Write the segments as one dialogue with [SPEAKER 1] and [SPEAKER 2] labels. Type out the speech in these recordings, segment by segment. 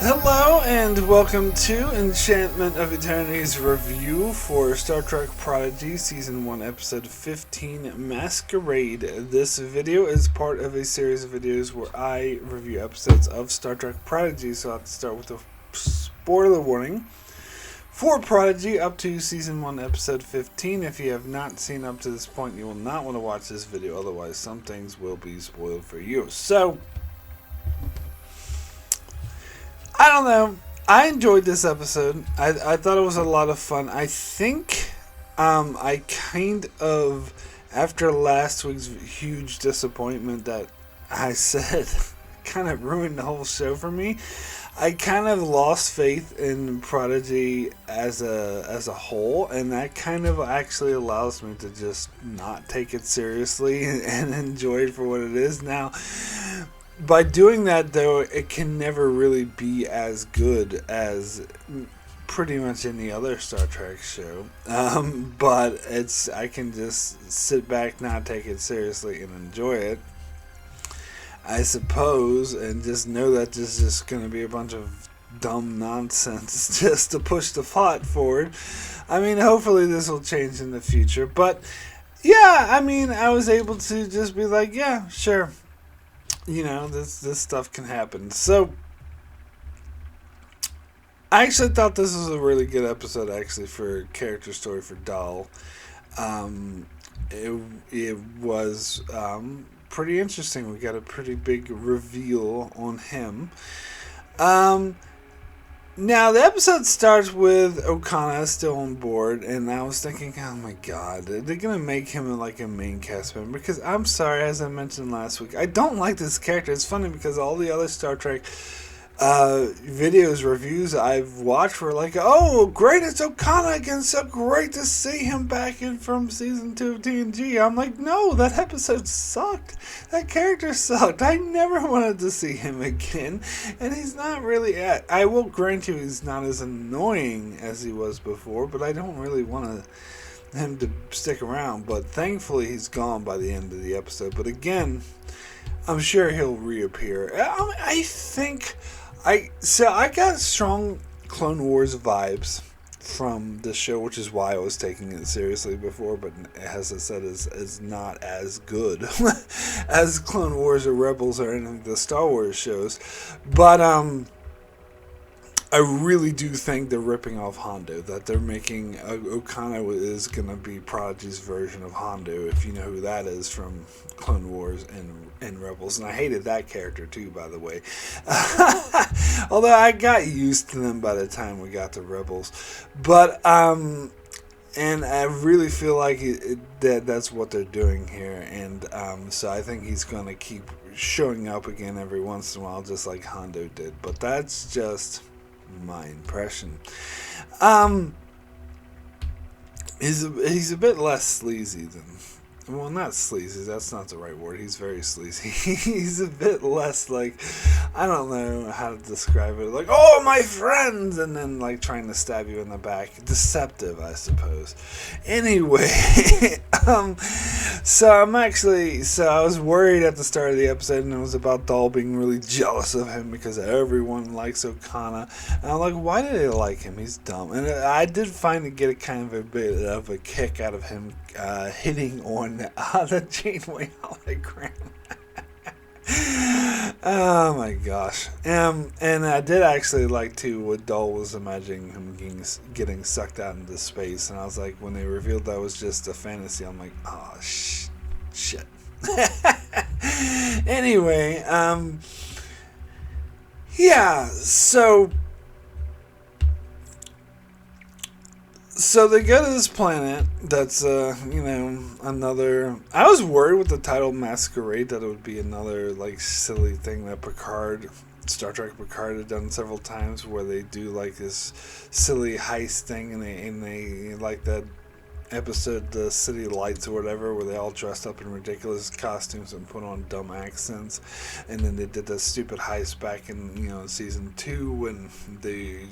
[SPEAKER 1] Hello and welcome to Enchantment of Eternity's review for Star Trek Prodigy Season 1 Episode 15, Masquerade. This video is part of a series of videos where I review episodes of Star Trek Prodigy, so I'll have to start with a spoiler warning for Prodigy up to Season 1 Episode 15. If you have not seen up to this point, you will not want to watch this video, otherwise some things will be spoiled for you. So, I don't know. I enjoyed this episode. I thought it was a lot of fun. I think I kind of, after last week's huge disappointment that I said kind of ruined the whole show for me, I kind of lost faith in Prodigy as a whole, and that kind of actually allows me to just not take it seriously and enjoy it for what it is. Now, by doing that, though, it can never really be as good as pretty much any other Star Trek show. But I can just sit back, not take it seriously, and enjoy it, I suppose, and just know that this is just going to be a bunch of dumb nonsense just to push the plot forward. I mean, hopefully this will change in the future. But, yeah, I mean, I was able to just be like, yeah, sure. You know, this stuff can happen. So, I actually thought this was a really good episode, actually, for character story for Dal. It was pretty interesting. We got a pretty big reveal on him. Now, the episode starts with Okana still on board, and I was thinking, oh my god, they're going to make him like a main cast member, because I'm sorry, as I mentioned last week, I don't like this character. It's funny because all the other Star Trek videos, reviews I've watched were like, oh, great, it's Okana again, so great to see him back in from season 2 of TNG. I'm like, no, that episode sucked. That character sucked. I never wanted to see him again, and he's not really, I will grant you he's not as annoying as he was before, but I don't really want him to stick around. But thankfully he's gone by the end of the episode. But again, I'm sure he'll reappear. I think I got strong Clone Wars vibes from the show, which is why I was taking it seriously before, but as I said, is not as good as Clone Wars or Rebels or any of the Star Wars shows. But I really do think they're ripping off Hondo, that they're making Okana is going to be Prodigy's version of Hondo, if you know who that is from Clone Wars and Rebels. And I hated that character too, by the way. Although I got used to them by the time we got to Rebels. But, and I really feel like that's what they're doing here. And so I think he's going to keep showing up again every once in a while, just like Hondo did. But that's just my impression. He's a bit less sleazy than, well, not sleazy, that's not the right word, he's very sleazy. He's a bit less like, I don't know how to describe it, like, oh, my friends, and then like trying to stab you in the back. Deceptive, I suppose. Anyway, so I was worried at the start of the episode, and it was about Dal being really jealous of him because everyone likes Okana, and I'm like, why do they like him? He's dumb. And I did find to get a kind of a bit of a kick out of him hitting on the Janeway hologram. Oh my gosh. And I did actually like too what Dal was imagining him getting sucked out into space, and I was like, when they revealed that was just a fantasy, I'm like, oh shit. Anyway, yeah, so they go to this planet that's, another... I was worried with the title Masquerade that it would be another, like, silly thing that Star Trek Picard had done several times, where they do, like, this silly heist thing, and they like that episode, The City Lights or whatever, where they all dressed up in ridiculous costumes and put on dumb accents, and then they did that stupid heist back in, season 2 when they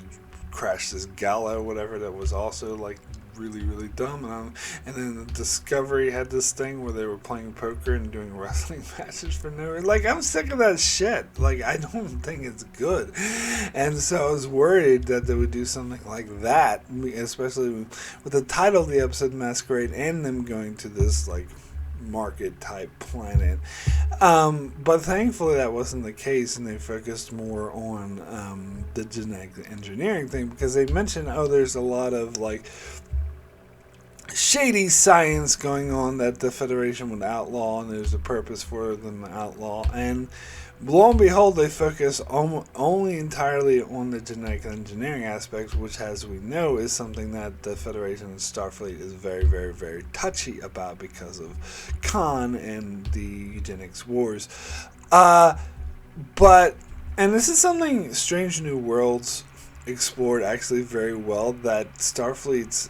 [SPEAKER 1] crashed this gala or whatever that was also like really, really dumb. And then the Discovery had this thing where they were playing poker and doing wrestling matches for no reason. Like, I'm sick of that shit. Like, I don't think it's good. And so I was worried that they would do something like that, especially with the title of the episode, Masquerade, and them going to this, like, market type planet. But thankfully that wasn't the case, and they focused more on the genetic engineering thing, because they mentioned, there's a lot of like shady science going on that the Federation would outlaw, and there's a purpose for them to outlaw. And lo and behold, they focus only entirely on the genetic engineering aspect, which, as we know, is something that the Federation and Starfleet is very, very, very touchy about because of Khan and the eugenics wars. And this is something Strange New Worlds explored actually very well, that Starfleet's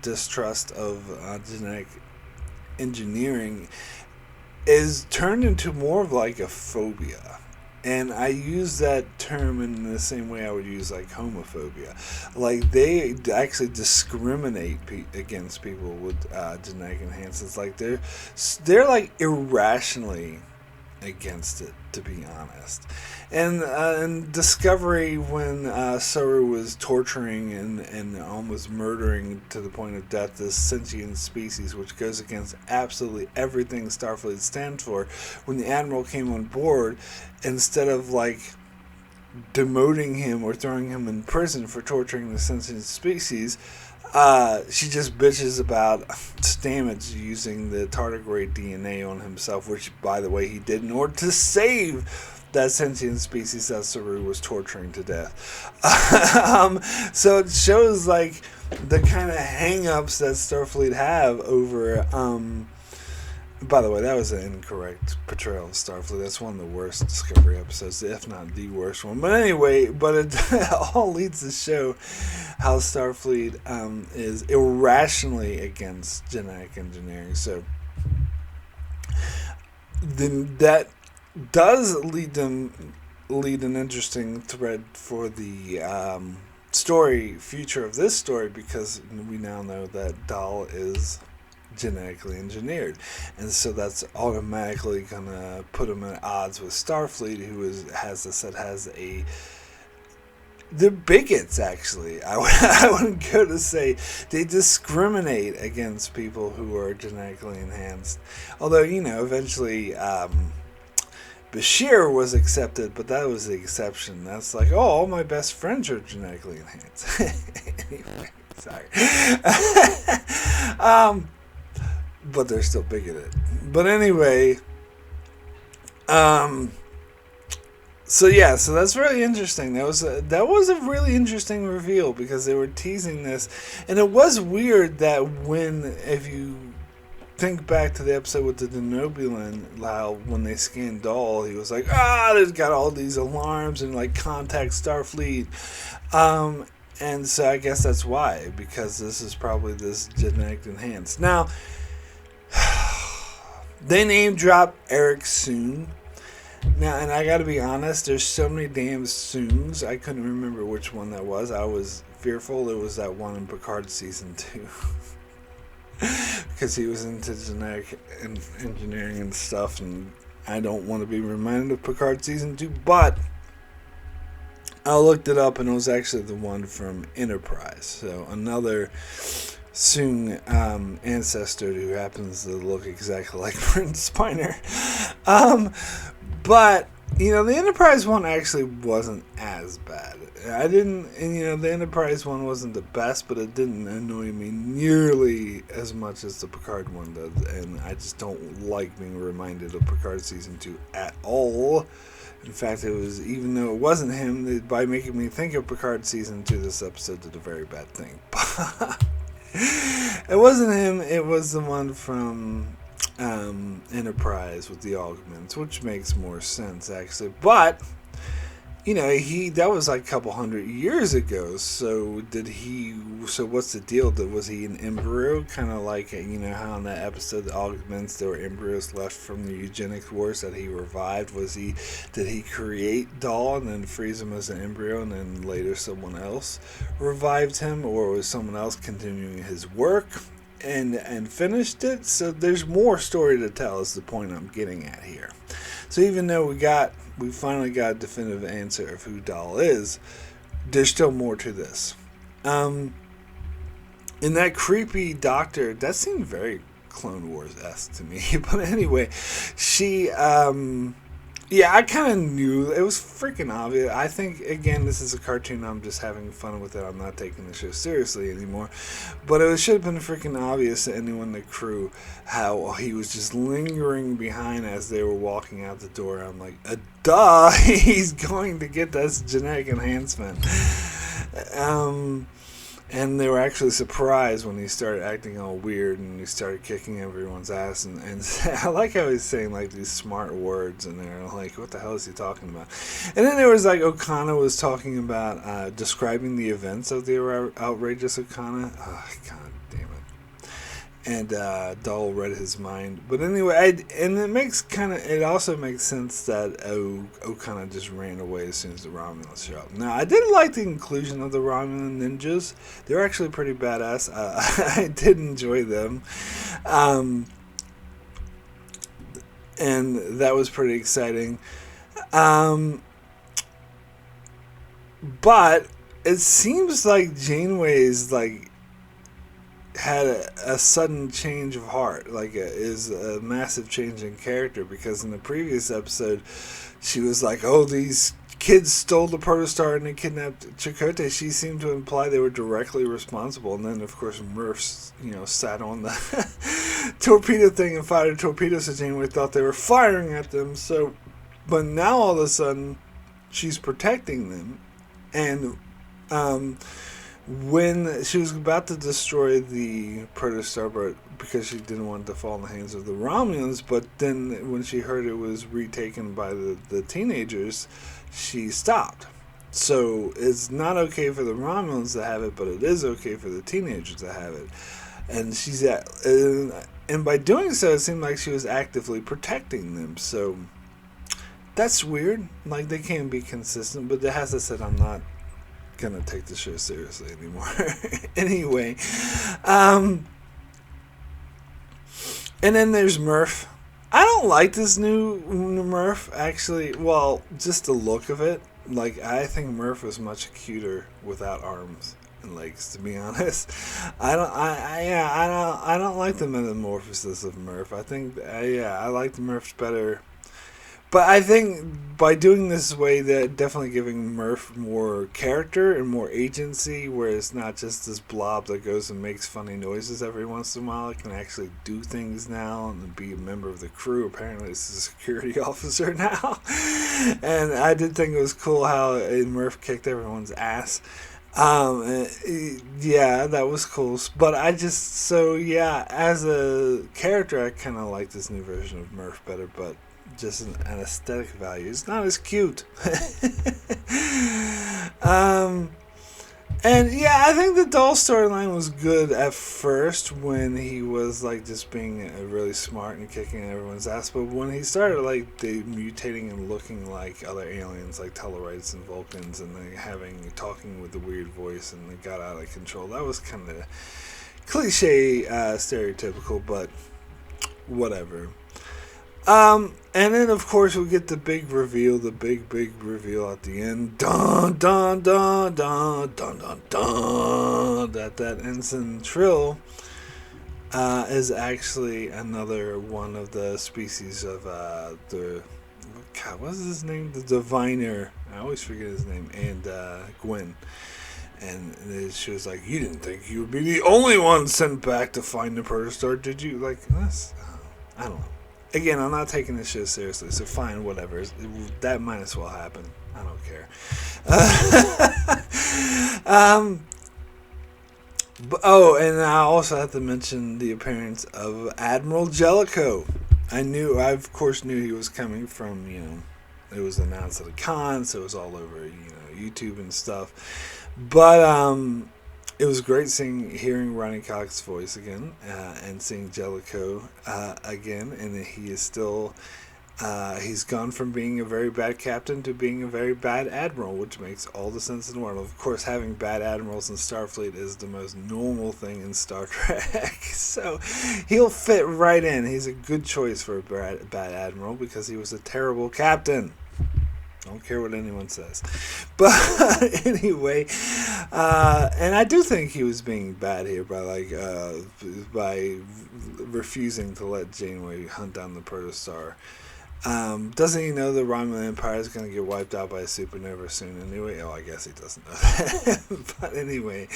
[SPEAKER 1] distrust of genetic engineering is turned into more of like a phobia. And I use that term in the same way I would use like homophobia. Like, they actually discriminate against people with genetic enhancements. Like, they're like irrationally against it, to be honest. And in Discovery, when Saru was torturing and almost murdering to the point of death this sentient species, which goes against absolutely everything Starfleet stands for, when the Admiral came on board, instead of like demoting him or throwing him in prison for torturing the sentient species, she just bitches about Stamets using the tardigrade DNA on himself, which, by the way, he did in order to save that sentient species that Saru was torturing to death. So it shows like the kind of hang-ups that Starfleet have over by the way, that was an incorrect portrayal of Starfleet. That's one of the worst Discovery episodes, if not the worst one. But anyway, it all leads to show how Starfleet is irrationally against genetic engineering. So then that does lead an interesting thread for the future of this story, because we now know that Dal is genetically engineered, and so that's automatically gonna put him at odds with Starfleet, who they're bigots. Actually, I wouldn't go to say they discriminate against people who are genetically enhanced. Although, eventually Bashir was accepted, but that was the exception. That's like, all my best friends are genetically enhanced. Anyway, sorry. But they're still bigoted. But anyway, so that's really interesting. That was a really interesting reveal, because they were teasing this, and it was weird that if you think back to the episode with the Denobulan, when they scanned Dal, he was like, they've got all these alarms and like contact Starfleet. And so I guess that's why, because this is probably this genetic enhanced. Now, they name drop Eric Soon. Now, and I gotta be honest, there's so many damn Soons, I couldn't remember which one that was. I was fearful it was that one in Picard season 2. Because he was into genetic engineering and stuff, and I don't want to be reminded of Picard season 2, but I looked it up, and it was actually the one from Enterprise. So another Soong ancestor who happens to look exactly like Prince Spiner. But, the Enterprise one actually wasn't as bad. The Enterprise one wasn't the best, but it didn't annoy me nearly as much as the Picard one does, and I just don't like being reminded of Picard season 2 at all. In fact, it was, even though it wasn't him, by making me think of Picard season 2, this episode did a very bad thing. It wasn't him, it was the one from Enterprise with the augments, which makes more sense, actually. But, that was like a couple hundred years ago. So so what's the deal? Was he an embryo? Kind of like, how in that episode, the Augments, there were embryos left from the eugenics wars that he revived. Did he create Dahl and then freeze him as an embryo and then later someone else revived him? Or was someone else continuing his work and finished it? So there's more story to tell is the point I'm getting at here. So even though we finally got a definitive answer of who Dahl is, there's still more to this. And that creepy doctor, that seemed very Clone Wars-esque to me. But anyway, she, I kind of knew. It was freaking obvious. I think, again, this is a cartoon. I'm just having fun with it. I'm not taking the show seriously anymore. But it should have been freaking obvious to anyone in the crew how he was just lingering behind as they were walking out the door. I'm like, duh, he's going to get this genetic enhancement. And they were actually surprised when he started acting all weird and he started kicking everyone's ass. And I like how he's saying like these smart words and they're like, what the hell is he talking about? And then there was like Okana was talking about describing the events of the outrageous Okana. Oh, God damn it. And Dahl read his mind. But anyway, it also makes sense that Okana just ran away as soon as the Romulans showed up. Now, I did like the inclusion of the Romulan ninjas. They're actually pretty badass. I did enjoy them. And that was pretty exciting. But it seems like Janeway's had a sudden change of heart, is a massive change in character, because in the previous episode she was like, oh, these kids stole the protostar and they kidnapped Chakotay. She seemed to imply they were directly responsible, and then of course Murph sat on the torpedo thing and fired a torpedo, so Janeway thought they were firing at them. But now all of a sudden she's protecting them, and when she was about to destroy the protostar, but because she didn't want it to fall in the hands of the Romulans, but then when she heard it was retaken by the teenagers, she stopped. So it's not okay for the Romulans to have it, but it is okay for the teenagers to have it. And and by doing so, it seemed like she was actively protecting them. So that's weird. Like, they can't be consistent, but as I said, I'm not gonna take the show seriously anymore. Anyway, and then there's Murph. I don't like this new Murph, actually. Well, just the look of it. Like, I think Murph was much cuter without arms and legs, to be honest. I don't like the metamorphosis of Murph. I think I like the Murphs better. But I think by doing this way, they're definitely giving Murph more character and more agency, where it's not just this blob that goes and makes funny noises every once in a while. It can actually do things now and be a member of the crew. Apparently, it's a security officer now. And I did think it was cool how Murph kicked everyone's ass. Yeah, that was cool. But as a character, I kind of like this new version of Murph better, but just an aesthetic value, it's not as cute. And yeah, I think the Dahl storyline was good at first when he was like just being really smart and kicking everyone's ass, but when he started mutating and looking like other aliens like Tellarites and Vulcans, and talking with the weird voice, and they got out of control, that was kind of cliche, stereotypical, but whatever. And then of course we get the big reveal at the end. Dun dun dun dun dun dun dun. That ensign trill is actually another one of the species of what's his name? The Diviner. I always forget his name. And Gwen. And she was like, "You didn't think you would be the only one sent back to find the protostar, did you?" Like, I don't know. Again, I'm not taking this shit seriously, so fine, whatever. That might as well happen. I don't care. And I also have to mention the appearance of Admiral Jellico. I of course knew he was coming from, it was announced at a con, so it was all over YouTube and stuff. But it was great hearing Ronnie Cox's voice again, and seeing Jellico again, and he is still. He's gone from being a very bad captain to being a very bad admiral, which makes all the sense in the world. Of course, having bad admirals in Starfleet is the most normal thing in Star Trek. So he'll fit right in. He's a good choice for a bad admiral because he was a terrible captain. Don't care what anyone says. But anyway, and I do think he was being bad here by refusing to let Janeway hunt down the protostar. Doesn't he know the Romulan Empire is going to get wiped out by a supernova soon anyway? Oh, I guess he doesn't know that. But anyway,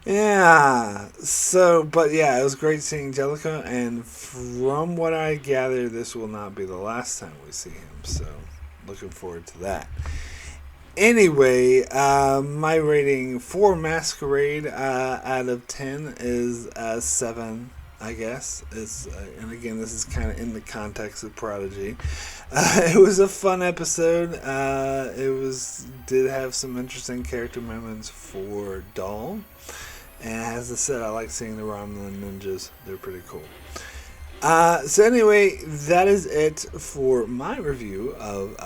[SPEAKER 1] yeah. So, but yeah, it was great seeing Jellico, and from what I gather, this will not be the last time we see him. So, looking forward to that. Anyway, my rating for Masquerade out of 10 is 7. I guess it's and again, this is kind of in the context of Prodigy. It was a fun episode. Did have some interesting character moments for Dahl, and as I said, I like seeing the Romulan ninjas. They're pretty cool. So anyway, that is it for my review of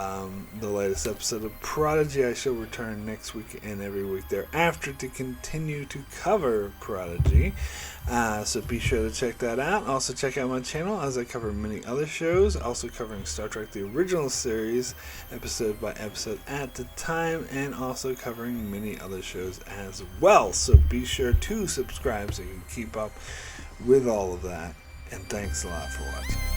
[SPEAKER 1] the latest episode of Prodigy. I shall return next week and every week thereafter to continue to cover Prodigy. So be sure to check that out. Also check out my channel as I cover many other shows, also covering Star Trek the original series, episode by episode at the time, and also covering many other shows as well. So be sure to subscribe so you can keep up with all of that. And thanks a lot for watching.